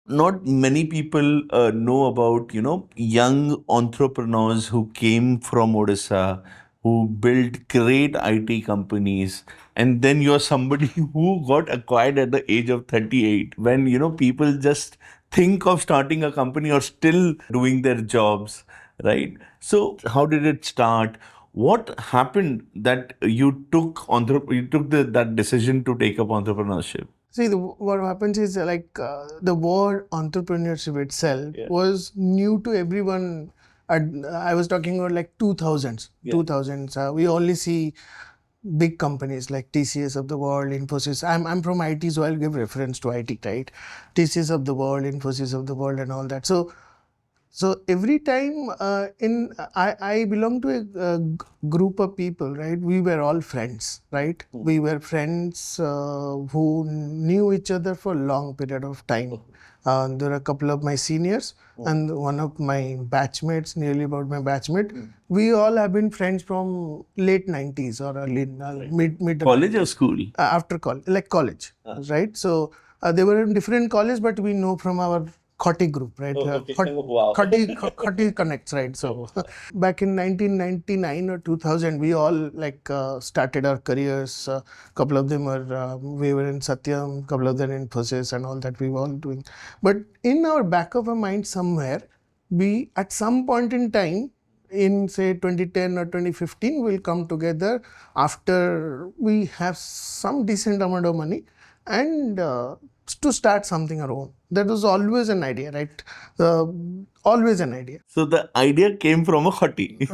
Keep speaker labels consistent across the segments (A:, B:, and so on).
A: not many people know about, young entrepreneurs who came from Odisha, who built great IT companies, and then you're somebody who got acquired at the age of 38, when, people just think of starting a company or still doing their jobs, right? So how did it start? What happened that you took that decision to take up entrepreneurship?
B: See, what happens is the word entrepreneurship itself was new to everyone. I was talking about like 2000s. 2000s. We only see big companies like TCS of the world, Infosys. I'm from IT, so I'll give reference to IT, right? TCS of the world, Infosys of the world, and all that. So every time I belong to a group of people, right? We were all friends, right? We were friends who knew each other for a long period of time. There are a couple of my seniors and one of my batchmates, nearly about my batchmate. We all have been friends from late 90s or early mid of
A: College or
B: 90s.
A: school?
B: After college, like college, right? So they were in different colleges, but we know from our Khoti group, right?
A: Wow.
B: Khoti connects, right? So back in 1999 or 2000, we all started our careers. Couple of them were we were in Satyam, couple of them in Infosys and all that we were all doing. But in our back of our mind somewhere, we at some point in time in say 2010 or 2015 we'll come together after we have some decent amount of money and to start something our own. That was always an idea, right? Always an idea.
A: So the idea came from a khati.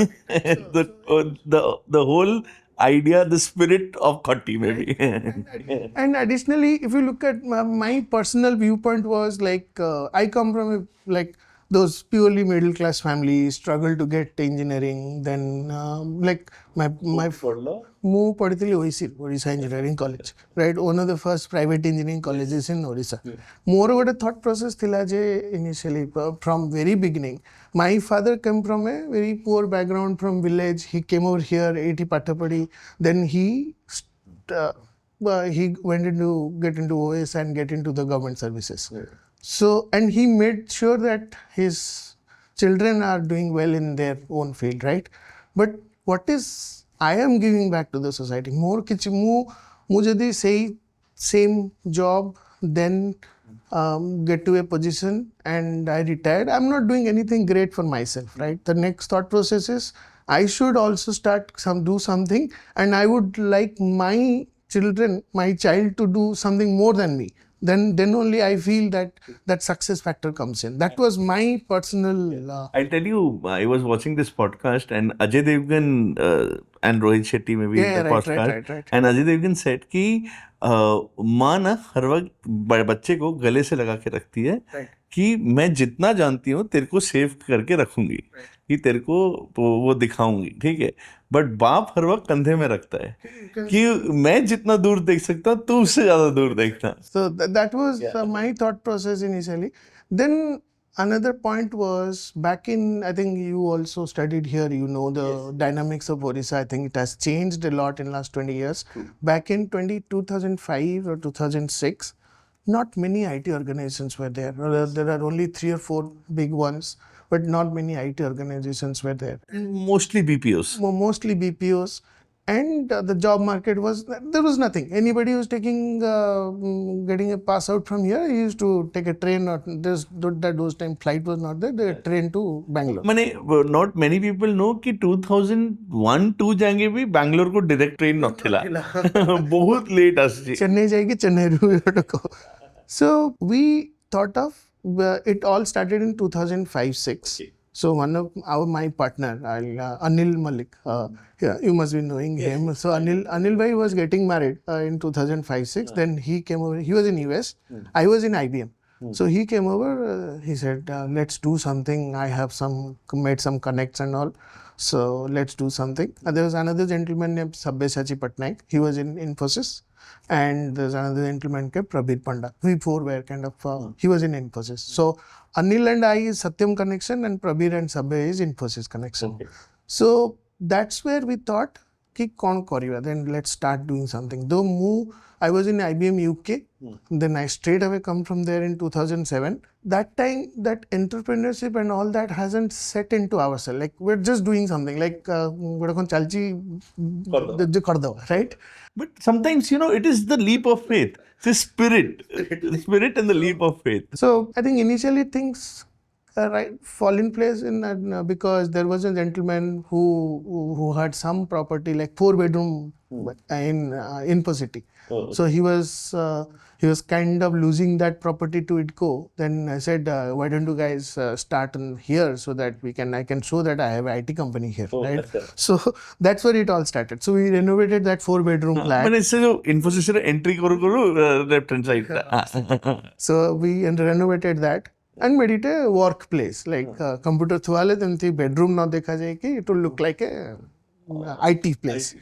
A: The whole idea, the spirit of khati, maybe.
B: And additionally, if you look at my personal viewpoint was I come from those purely middle class families, struggle to get engineering. Then my ମୁଁ ପଢିଥିଲି Odisha Engineering College, right? One of the first private engineering colleges in Odisha. ମୋର ଗୋଟେ thought process ଥିଲା ଯେ initially from very beginning, my father came from a very poor background from village. He came over here, ଏଇଠି ପାଠ ପଢି, then he went into get into OS and get into the government services. So and he made sure that his children are doing well in their own field, right? But what is I am giving back to the society more କିଛି ମୁଁ ଯଦି ସେଇ same job then get to a position and I retired, I'm not doing anything great for myself, right? The next thought process is I should also do something, and I would like my child to do something more than me. Then only I feel that success factor comes in. That was my personal
A: I'll tell you, I was watching this podcast and Ajay Devgan and Rohit Shetty maybe in the podcast.
B: right.
A: And Ajay Devgan said कि माँ ना हर वक्त बच्चे को गले से लगा के रखती है कि मैं जितना जानती हूँ तेरे को सेव करके रखूंगी, कि तेरे को वो दिखाऊंगी, ठीक है? बट बाप हर वक्त कंधे में रखता है कि मैं जितना दूर देख सकता हूँ तू उससे ज्यादा दूर देखना.
B: So that was my thought process initially. Then another point was back in, I think you also studied here, you know the dynamics of Odisha. I think it has changed a lot in last 20 years. Back in 2005 or 2006, not many IT organizations were there. There are only 3 or 4 big ones, but not many IT organizations were there.
A: Mostly BPOs.
B: Mostly BPOs. And the job market there was nothing. Anybody who's getting a pass out from here, he used to take a train, or those time flight was not there, the train to Bangalore.
A: Not many people know कि 2001-2 जाएंगे भी बैंगलोर को direct train नथिला. बहुत late आसी.
B: चेन्नई जाएगी, Chennai. So we thought of it all started in 2005-06. So one of my partner, Anil Malik, you must be knowing him. So Anil bhai was getting married in 2005-06. Then he came over. He was in US. I was in IBM. So he came over. He said, "Let's do something. I have made some connects and all. So let's do something." There was another gentleman named Sabyasachi Patnaik. He was in Infosys. And there's another gentleman called Prabir Panda. We four were kind of, he was in Infosys. So Anil and I is Satyam connection, and Prabir and Sabya is Infosys connection. Okay. So that's where we thought, कि कौन करिवा, then let's start doing something. Though I was in IBM UK, then I straight away come from there in 2007. That time, that entrepreneurship and all that hasn't set into ourselves. Like we're just doing something like right?
A: But sometimes, it is the leap of faith. The spirit and the leap of faith.
B: So I think initially things fall in place because there was a gentleman who had some property like 4-bedroom in Info City. So he was kind of losing that property to IDCO. Then I said, why don't you guys start here so that I can show that I have an IT company here, right? So that's where it all started. So we renovated that 4-bedroom flat.
A: मैंने इससे जो Infosys रे entry करो left hand side.
B: So we renovated that and made it a workplace, like computer thwale then the bedroom na dekha jaye ki it will look like a IT place.